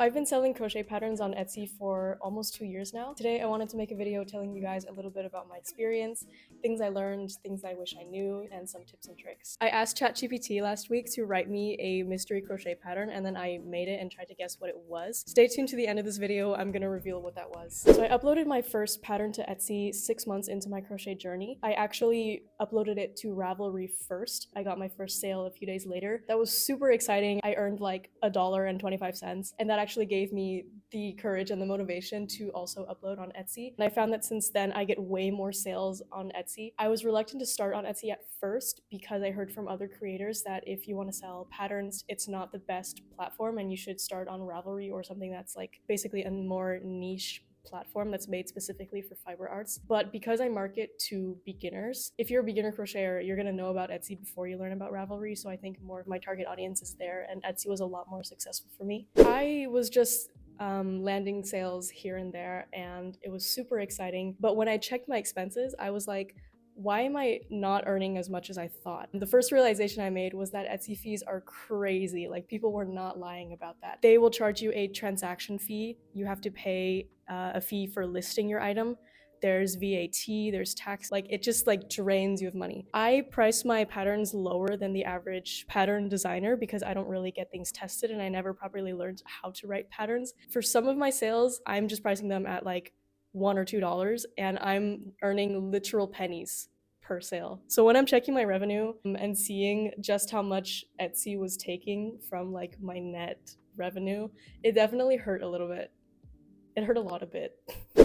I've been selling crochet patterns on Etsy for almost 2 years now. Today I wanted to make a video telling you guys a little bit about my experience, things I learned, things I wish I knew, and some tips and tricks. I asked ChatGPT last week to write me a mystery crochet pattern, and then I made it and tried to guess what it was. Stay tuned to the end of this video, I'm gonna reveal what that was. So I uploaded my first pattern to Etsy 6 months into my crochet journey. I actually uploaded it to Ravelry first. I got my first sale a few days later. That was super exciting. I earned like $1.25, and that actually gave me the courage and the motivation to also upload on Etsy. And I found that since then I get way more sales on Etsy. I was reluctant to start on Etsy at first because I heard from other creators that if you want to sell patterns, it's not the best platform and you should start on Ravelry or something that's like basically a more niche platform that's made specifically for fiber arts. But because I market to beginners, if you're a beginner crocheter, you're gonna know about Etsy before you learn about Ravelry. So I think more of my target audience is there, and Etsy was a lot more successful for me. I was just landing sales here and there, and it was super exciting. But when I checked my expenses, I was like, why am I not earning as much as I thought? The first realization I made was that Etsy fees are crazy. Like, people were not lying about that. They will charge you a transaction fee. You have to pay a fee for listing your item. There's VAT, there's tax, like it just like drains you of money. I price my patterns lower than the average pattern designer because I don't really get things tested and I never properly learned how to write patterns. For some of my sales, I'm just pricing them at like $1 or $2 and I'm earning literal pennies per sale. So when I'm checking my revenue and seeing just how much Etsy was taking from like my net revenue, it definitely hurt a little bit. It hurt a lot a bit.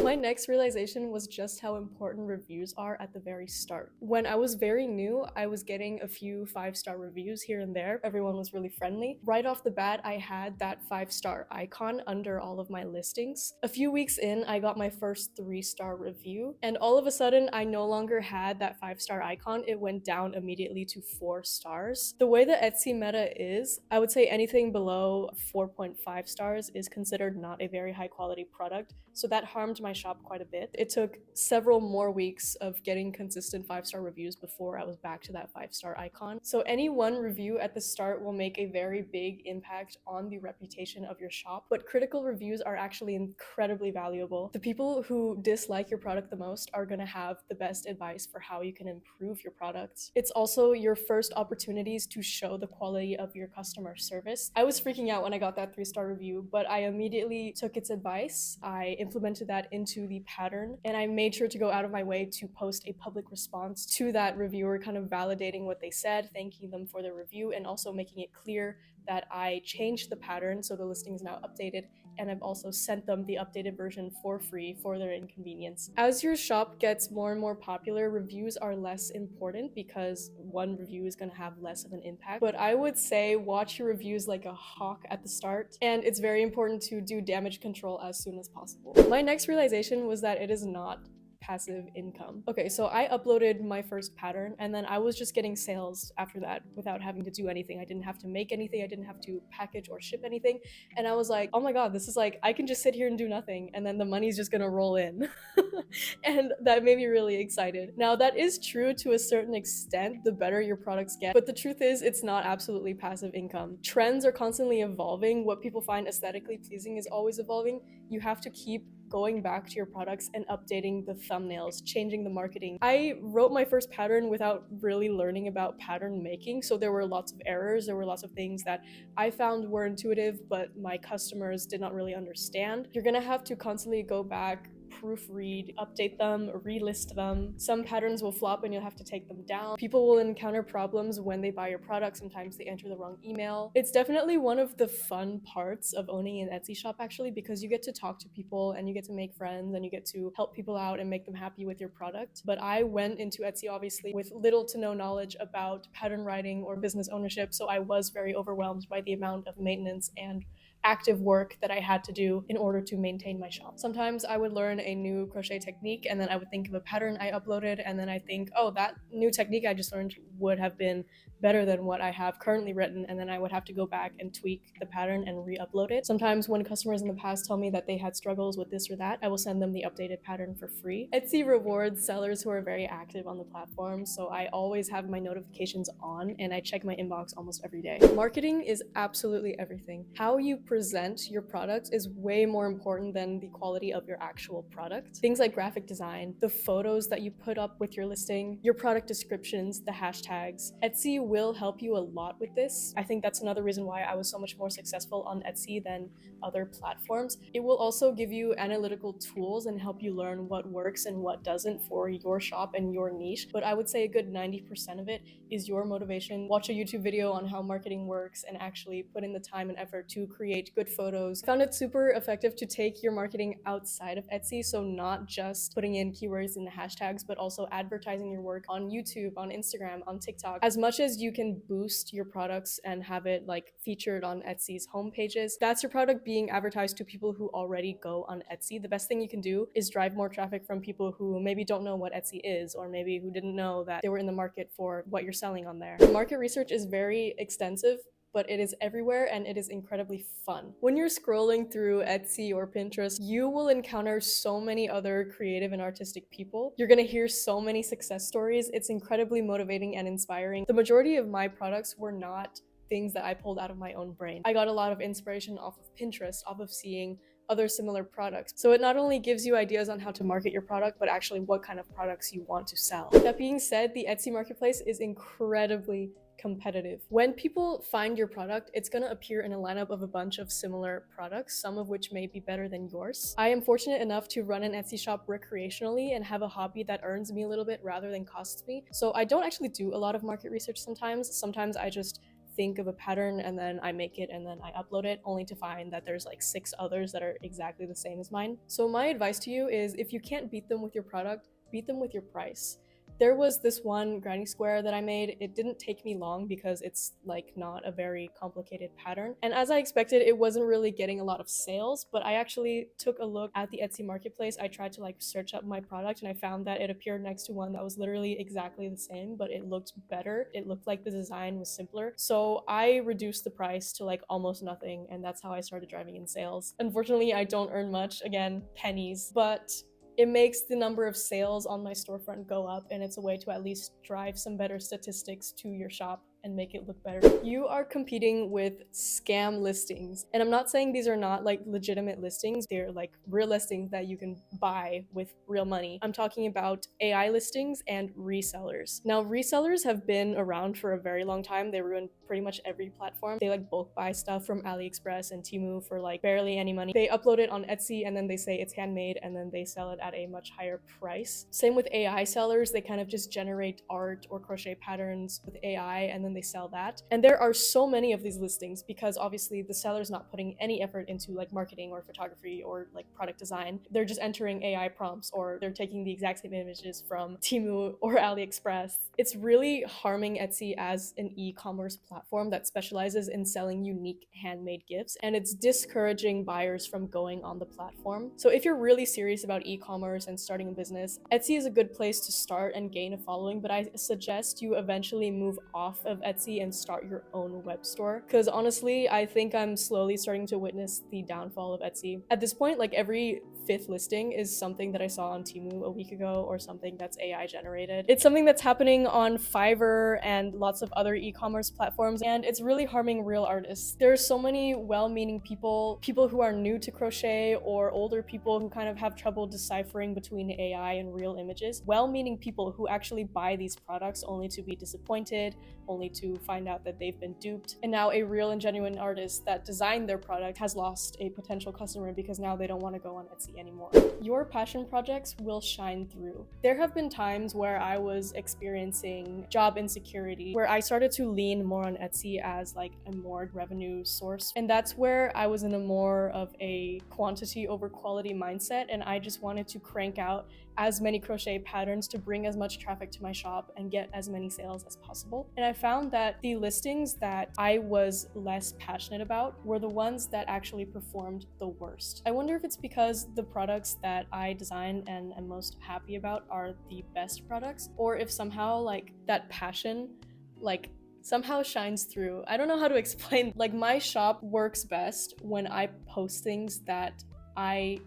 My next realization was just how important reviews are at the very start. When I was very new, I was getting a few 5-star reviews here and there. Everyone was really friendly. Right off the bat, I had that 5-star icon under all of my listings. A few weeks in, I got my first 3-star review, and all of a sudden, I no longer had that 5-star icon. It went down immediately to 4 stars. The way the Etsy meta is, I would say anything below 4.5 stars is considered not a very high quality product, so that harmed my shop quite a bit. It took several more weeks of getting consistent 5-star reviews before I was back to that 5-star icon. So any one review at the start will make a very big impact on the reputation of your shop, but critical reviews are actually incredibly valuable. The people who dislike your product the most are going to have the best advice for how you can improve your products. It's also your first opportunities to show the quality of your customer service. I was freaking out when I got that 3-star review, but I immediately took its advice. I implemented that into the pattern, and I made sure to go out of my way to post a public response to that reviewer, kind of validating what they said, thanking them for their review, and also making it clear that I changed the pattern so the listing is now updated, and I've also sent them the updated version for free for their inconvenience. As your shop gets more and more popular, reviews are less important because one review is going to have less of an impact. But I would say watch your reviews like a hawk at the start, and it's very important to do damage control as soon as possible. My next realization was that it is not passive income. Okay, so I uploaded my first pattern and then I was just getting sales after that without having to do anything. I didn't have to make anything, I didn't have to package or ship anything, and I was like, oh my god, this is like, I can just sit here and do nothing and then the money's just gonna roll in. And that made me really excited. Now, that is true to a certain extent, the better your products get, but the truth is it's not absolutely passive income. Trends are constantly evolving. What people find aesthetically pleasing is always evolving. You have to keep going back to your products and updating the thumbnails, changing the marketing. I wrote my first pattern without really learning about pattern making, so there were lots of errors, there were lots of things that I found were intuitive, but my customers did not really understand. You're gonna have to constantly go back, proofread, update them, relist them. Some patterns will flop and you'll have to take them down. People will encounter problems when they buy your product. Sometimes they enter the wrong email. It's definitely one of the fun parts of owning an Etsy shop, actually, because you get to talk to people and you get to make friends and you get to help people out and make them happy with your product. But I went into Etsy obviously with little to no knowledge about pattern writing or business ownership, so I was very overwhelmed by the amount of maintenance and active work that I had to do in order to maintain my shop. Sometimes I would learn a new crochet technique and then I would think of a pattern I uploaded and then I think, oh, that new technique I just learned would have been better than what I have currently written, and then I would have to go back and tweak the pattern and re-upload it. Sometimes when customers in the past tell me that they had struggles with this or that, I will send them the updated pattern for free. Etsy rewards sellers who are very active on the platform, so I always have my notifications on and I check my inbox almost every day. Marketing is absolutely everything. How you present your product is way more important than the quality of your actual product. Things like graphic design, the photos that you put up with your listing, your product descriptions, the hashtags. Etsy will help you a lot with this. I think that's another reason why I was so much more successful on Etsy than other platforms. It will also give you analytical tools and help you learn what works and what doesn't for your shop and your niche. But I would say a good 90% of it is your motivation. Watch a YouTube video on how marketing works and actually put in the time and effort to create good photos. I found it super effective to take your marketing outside of Etsy, so not just putting in keywords in the hashtags, but also advertising your work on YouTube, on Instagram, on TikTok. As much as you can boost your products and have it like featured on Etsy's homepages, that's your product being advertised to people who already go on Etsy. The best thing you can do is drive more traffic from people who maybe don't know what Etsy is, or maybe who didn't know that they were in the market for what you're selling on there. Market research is very extensive, but it is everywhere and it is incredibly fun. When you're scrolling through Etsy or Pinterest, you will encounter so many other creative and artistic people. You're gonna hear so many success stories. It's incredibly motivating and inspiring. The majority of my products were not things that I pulled out of my own brain. I got a lot of inspiration off of Pinterest, off of seeing other similar products. So it not only gives you ideas on how to market your product, but actually what kind of products you want to sell. That being said, the Etsy marketplace is incredibly competitive. When people find your product, it's going to appear in a lineup of a bunch of similar products, some of which may be better than yours. I am fortunate enough to run an Etsy shop recreationally and have a hobby that earns me a little bit rather than costs me. So I don't actually do a lot of market research sometimes. Sometimes I just think of a pattern and then I make it and then I upload it, only to find that there's like 6 others that are exactly the same as mine. So my advice to you is, if you can't beat them with your product, beat them with your price. There was this one granny square that I made. It didn't take me long because it's like not a very complicated pattern. And as I expected, it wasn't really getting a lot of sales, but I actually took a look at the Etsy marketplace. I tried to like search up my product and I found that it appeared next to one that was literally exactly the same, but it looked better. It looked like the design was simpler. So I reduced the price to like almost nothing, and that's how I started driving in sales. Unfortunately, I don't earn much, again, pennies, but it makes the number of sales on my storefront go up, and it's a way to at least drive some better statistics to your shop and make it look better. You are competing with scam listings. And I'm not saying these are not like legitimate listings. They're like real listings that you can buy with real money. I'm talking about AI listings and resellers. Now, resellers have been around for a very long time. They ruin pretty much every platform. They like bulk buy stuff from AliExpress and Temu for like barely any money. They upload it on Etsy and then they say it's handmade and then they sell it at a much higher price. Same with AI sellers. They kind of just generate art or crochet patterns with AI and then they sell that. And there are so many of these listings because obviously the seller's not putting any effort into like marketing or photography or like product design. They're just entering AI prompts, or they're taking the exact same images from Temu or AliExpress. It's really harming Etsy as an e-commerce platform that specializes in selling unique handmade gifts, and it's discouraging buyers from going on the platform. So if you're really serious about e-commerce and starting a business, Etsy is a good place to start and gain a following, but I suggest you eventually move off of Etsy and start your own web store, because honestly, I think I'm slowly starting to witness the downfall of Etsy. At this point, like every 5th listing is something that I saw on Temu a week ago or something that's AI generated. It's something that's happening on Fiverr and lots of other e-commerce platforms, and it's really harming real artists. There's so many well-meaning people who are new to crochet, or older people who kind of have trouble deciphering between AI and real images. Well-meaning people who actually buy these products only to be disappointed, only to find out that they've been duped. And now a real and genuine artist that designed their product has lost a potential customer because now they don't want to go on Etsy anymore. Your passion projects will shine through. There have been times where I was experiencing job insecurity, where I started to lean more on Etsy as like a more revenue source. And that's where I was in a more of a quantity over quality mindset, and I just wanted to crank out as many crochet patterns to bring as much traffic to my shop and get as many sales as possible. And I found that the listings that I was less passionate about were the ones that actually performed the worst. I wonder if it's because the products that I design and am most happy about are the best products, or if somehow like that passion like somehow shines through. I don't know how to explain. Like, my shop works best when I post things that I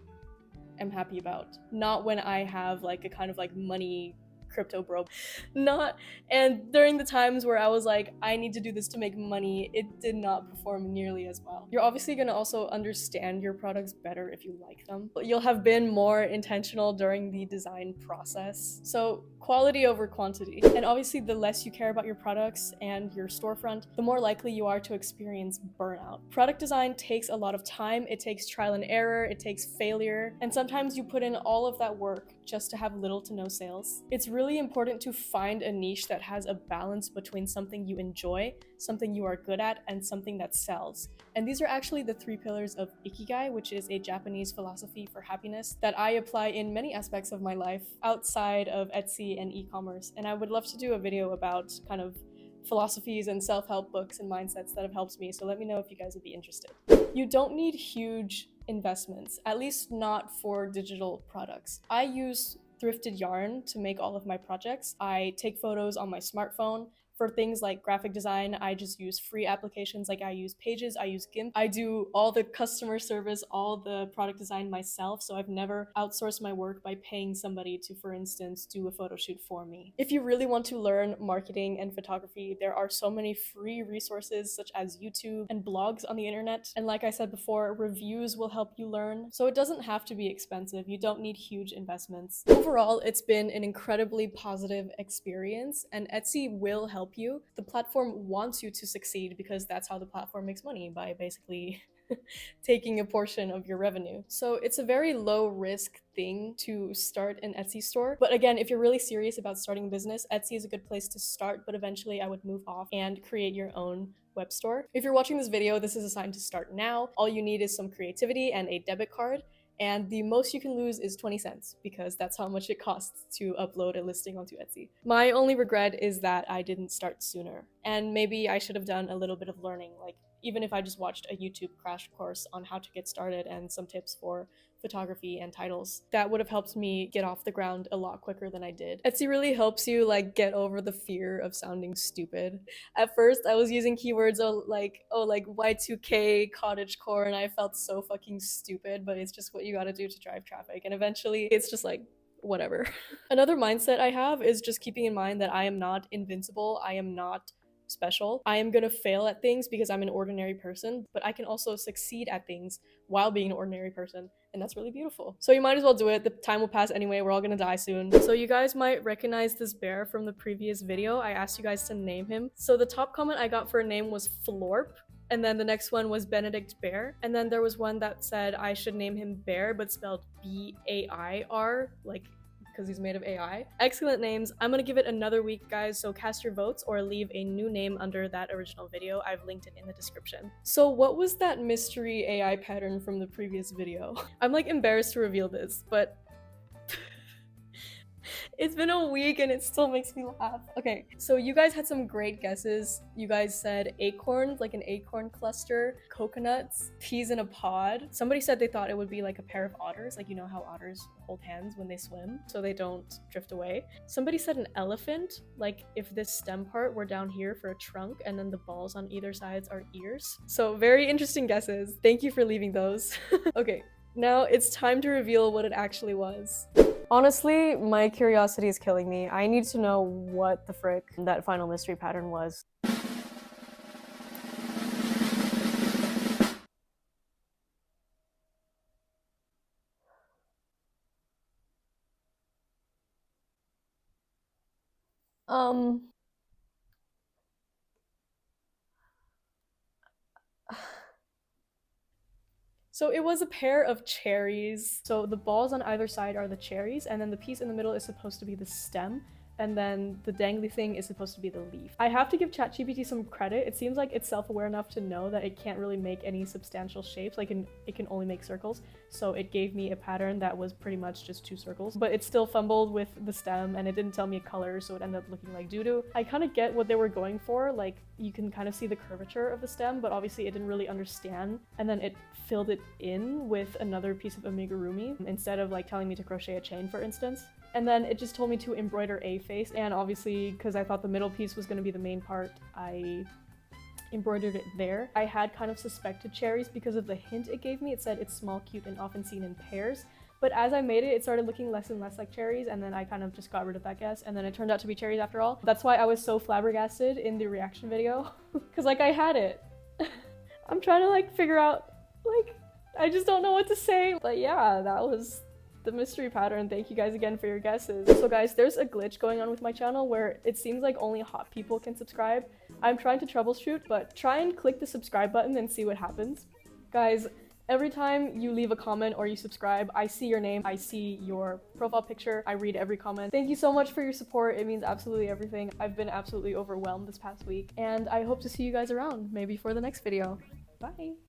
am happy about, not when I have like a kind of like money crypto bro. Not, and during the times where I was like, I need to do this to make money, it did not perform nearly as well. You're obviously going to also understand your products better if you like them. You'll have been more intentional during the design process. So quality over quantity. And obviously the less you care about your products and your storefront, the more likely you are to experience burnout. Product design takes a lot of time, it takes trial and error, it takes failure, and sometimes you put in all of that work just to have little to no sales. It's really important to find a niche that has a balance between something you enjoy, something you are good at, and something that sells. And these are actually the 3 pillars of ikigai, which is a Japanese philosophy for happiness that I apply in many aspects of my life outside of Etsy and e-commerce. And I would love to do a video about kind of philosophies and self-help books and mindsets that have helped me, so let me know if you guys would be interested. You don't need huge investments, at least not for digital products. I use thrifted yarn to make all of my projects. I take photos on my smartphone. For things like graphic design, I just use free applications, like I use Pages, I use GIMP. I do all the customer service, all the product design myself, so I've never outsourced my work by paying somebody to, for instance, do a photo shoot for me. If you really want to learn marketing and photography, there are so many free resources such as YouTube and blogs on the internet. And like I said before, reviews will help you learn. So it doesn't have to be expensive. You don't need huge investments. Overall, it's been an incredibly positive experience, and Etsy will help you. The platform wants you to succeed because that's how the platform makes money, by basically taking a portion of your revenue. So it's a very low risk thing to start an Etsy store. But again, if you're really serious about starting a business, Etsy is a good place to start, but eventually I would move off and create your own web store. If you're watching this video, this is a sign to start now. All you need is some creativity and a debit card. And the most you can lose is 20 cents because that's how much it costs to upload a listing onto Etsy. My only regret is that I didn't start sooner. And maybe I should have done a little bit of learning, like even if I just watched a YouTube crash course on how to get started and some tips for photography and titles. That would have helped me get off the ground a lot quicker than I did. Etsy really helps you like get over the fear of sounding stupid. At first, I was using keywords like Y2K, cottagecore, and I felt so fucking stupid, but it's just what you gotta do to drive traffic. And eventually, it's just like, whatever. Another mindset I have is just keeping in mind that I am not invincible. I am not special. I am gonna fail at things because I'm an ordinary person, but I can also succeed at things while being an ordinary person, and that's really beautiful. So you might as well do it. The time will pass anyway. We're all gonna die soon. So you guys might recognize this bear from the previous video. I asked you guys to name him. So the top comment I got for a name was Florp, and then the next one was Benedict Bear, and then there was one that said I should name him Bear but spelled B-A-I-R, like because he's made of AI. Excellent names. I'm gonna give it another week, guys, so cast your votes or leave a new name under that original video. I've linked it in the description. So what was that mystery AI pattern from the previous video? I'm like embarrassed to reveal this, but it's been a week and it still makes me laugh. Okay, so you guys had some great guesses. You guys said acorns, like an acorn cluster, coconuts, peas in a pod. Somebody said they thought it would be like a pair of otters, like you know how otters hold hands when they swim so they don't drift away. Somebody said an elephant, like if this stem part were down here for a trunk and then the balls on either sides are ears. So very interesting guesses. Thank you for leaving those. Okay, now it's time to reveal what it actually was. Honestly, my curiosity is killing me. I need to know what the frick that final mystery pattern was. So it was a pair of cherries. So the balls on either side are the cherries, and then the piece in the middle is supposed to be the stem, and then the dangly thing is supposed to be the leaf. I have to give ChatGPT some credit. It seems like it's self-aware enough to know that it can't really make any substantial shapes. Like it can only make circles. So it gave me a pattern that was pretty much just 2 circles, but it still fumbled with the stem and it didn't tell me a color, so it ended up looking like doo-doo. I kind of get what they were going for. Like you can kind of see the curvature of the stem, but obviously it didn't really understand. And then it filled it in with another piece of amigurumi instead of like telling me to crochet a chain, for instance. And then it just told me to embroider a face, and obviously because I thought the middle piece was going to be the main part, I embroidered it there. I had kind of suspected cherries because of the hint it gave me. It said it's small, cute, and often seen in pairs. But as I made it, it started looking less and less like cherries, and then I kind of just got rid of that guess, and then it turned out to be cherries after all. That's why I was so flabbergasted in the reaction video, because like I had it. I'm trying to like figure out, like, I just don't know what to say. But yeah, that was the mystery pattern. Thank you guys again for your guesses. So guys, there's a glitch going on with my channel where it seems like only hot people can subscribe. I'm trying to troubleshoot, but try and click the subscribe button and see what happens. Guys, every time you leave a comment or you subscribe, I see your name, I see your profile picture, I read every comment. Thank you so much for your support. It means absolutely everything. I've been absolutely overwhelmed this past week, and I hope to see you guys around, maybe for the next video. Bye!